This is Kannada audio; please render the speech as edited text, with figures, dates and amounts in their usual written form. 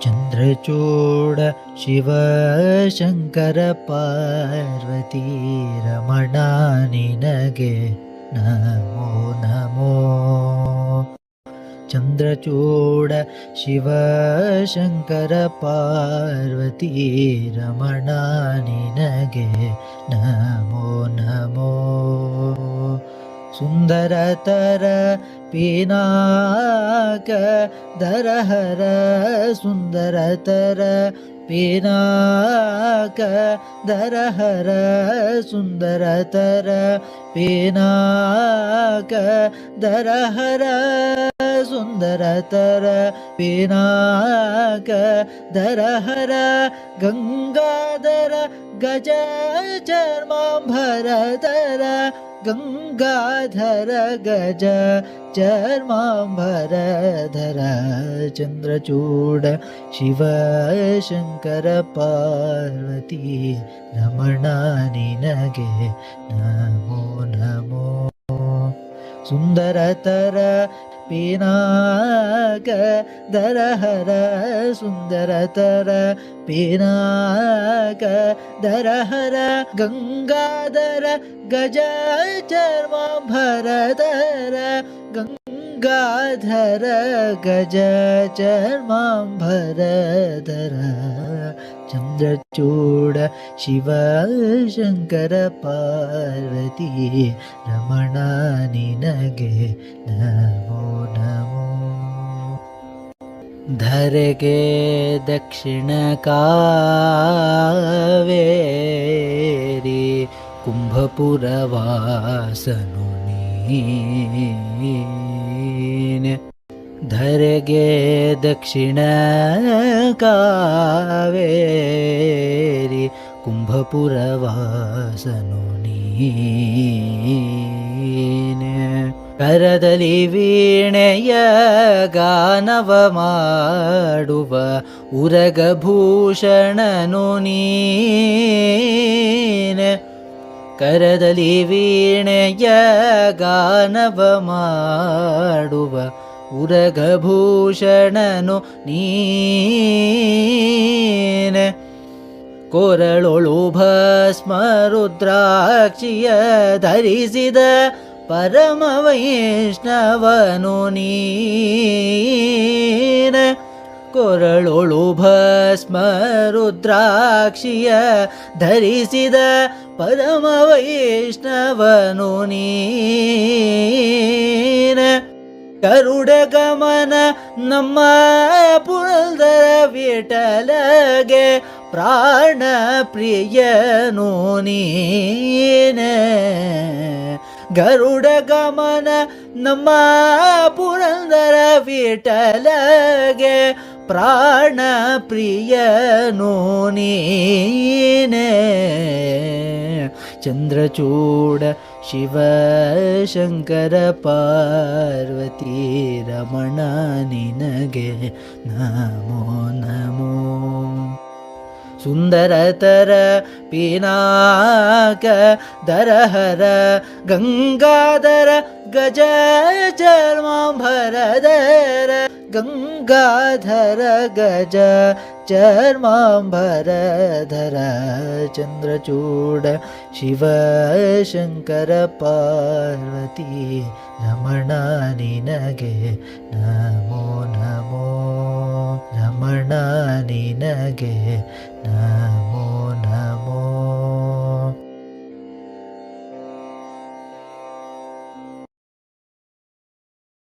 ಚಂದ್ರಚೂಡ ಶಿವ ಶಂಕರ ಪಾರ್ವತಿ ರಮಣ ನಿನಗೆ ನಮೋ ನಮೋ. ಚಂದ್ರಚೂಡ ಶಿವ ಶಂಕರ ಪಾರ್ವತಿ ರಮಣ ನಿನಗೆ ನಮೋ ನಮೋ. ಸುಂದರತರ ಪಿನಾಕ ದರಹರ ಸುಂದರತರ ಪಿನಾಕ ದರಹರ ಸುಂದರತರ ಪಿನಾಕ ದರಹರ ಸುಂದರತರ ಪಿನಾಕ ದರಹರ ಗಂಗಾಧರ ಗಜ ಚರ್ಮಾಂಬರಧರ ಗಂಗಾಧರ ಗಜ ಚರ್ಮಾಂಬರಧರ. ಚಂದ್ರಚೂಡ ಶಿವ ಶಂಕರ ಪಾರ್ವತಿ ರಮಣ ನಿನಗೆ ನಮೋ ನಮೋ. ಸುಂದರತರ ಪಿನಾಕ ದರಹರ ಸುಂದರತರ ಪಿನಾಕ ದರಹರ ಗಂಗಾಧರ ಗಜ ಚರ್ಮಾಂಬರಧರ ಗಂಗಾಧರ ಗಜ ಚರ್ಮಾಂಬರಧರ. ಚಂದ್ರಚೂಡ ಶಿವ ಶಂಕರ ಪಾರ್ವತಿ ರಮಣ ನಿನಗೆ ನಮೋ ನಮೋ. ಧರೆಗೆ ದಕ್ಷಿಣ ಕಾವೇರಿ ಕುಂಭಪುರವಾಸನು ನೀನೆ. ಧರೆಗೆ ದಕ್ಷಿಣ ಕಾವೇರಿ ಕುಂಭಪುರವಾಸನು ನೀನೆ. ಕರದಲ್ಲಿ ವೀಣೆಯ ಗಾನವ ಮಾಡುವ ಉರಗಭೂಷಣನು ನೀನೆ. ಕರದಲ್ಲಿ ವೀಣೆಯ ಗಾನವ ಮಾಡುವ ಉರಗಭೂಷಣನು ನೀನೆ. ಕೊರಳೊಳು ಭಸ್ಮ ರುದ್ರಾಕ್ಷಿಯ ಧರಿಸಿದ ಪರಮ ವೈಷ್ಣವನು ನೀನೆ. ಕೊರಳೊಳು ಭಸ್ಮ ರುದ್ರಾಕ್ಷಿಯ ಧರಿಸಿದ ಪರಮ ವೈಷ್ಣವನು ನೀನೆ. ಗರುಡ ಗಮನ ನಮ್ಮ ಪುರಂದರ ವಿಠಲಗೆ ಪ್ರಾಣ ಪ್ರಿಯನು ನೀನೆ. ಗರುಡ ಗಮನ ನಮ್ಮ ಪುರಂದರ ವಿಠಲಗೆ ಪ್ರಾಣ ಪ್ರಿಯನು ನೀನೆ. ಚಂದ್ರಚೂಡ ಶಿವ ಶಂಕರ ಪಾರ್ವತಿ ರಮಣ ನಿನಗೆ ನಮೋ ನಮೋ. ಸುಂದರತರ ಪಿನಾಕ ದರಹರ ಗಂಗಾಧರ ಗಜ ಚರ್ಮಾಂಬರಧರ ಗಂಗಾಧರ ಗಜ ಚರ್ಮಾಂಬರಧರ. ಚಂದ್ರಚೂಡ ಶಿವ ಶಂಕರ ಪಾರ್ವತಿ ರಮಣ ನಿನಗೆ ನಮೋ ನಮೋ. ರಮಣ ನಿನಗೆ ನಮೋ ನಮೋ.